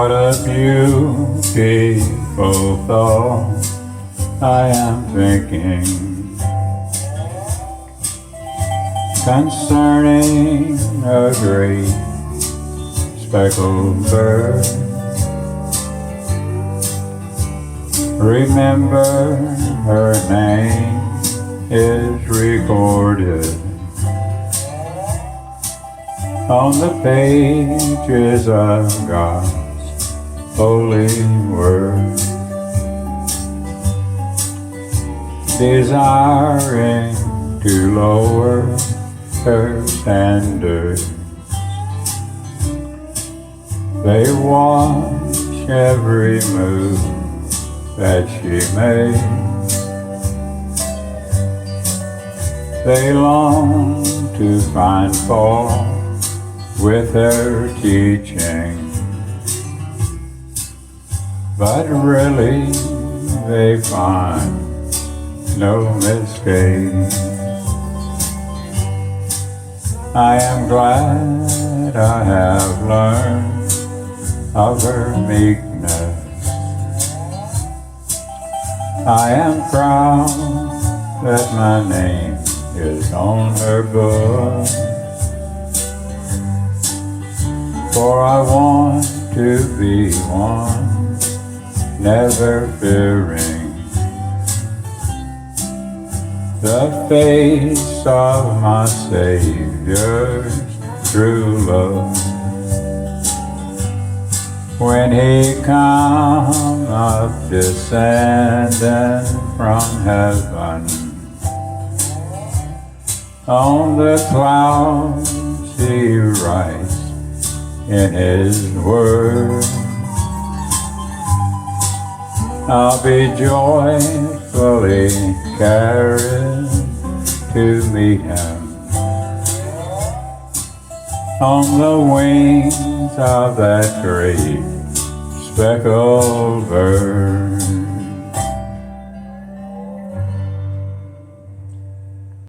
What a beautiful thought I am thinking concerning a great speckled bird. Remember, her name is recorded on the pages of God's holy word, desiring to lower her standards. They watch every move that she makes. They long to find fault with her teaching, but really they find no mistake. I am glad I have learned of her meekness. I am proud that my name is on her book, for I want to be one, never fearing the face of my Savior's true love. When he come up descending from heaven on the clouds, he writes in his word, I'll be joyfully carried to meet him on the wings of that great speckled bird.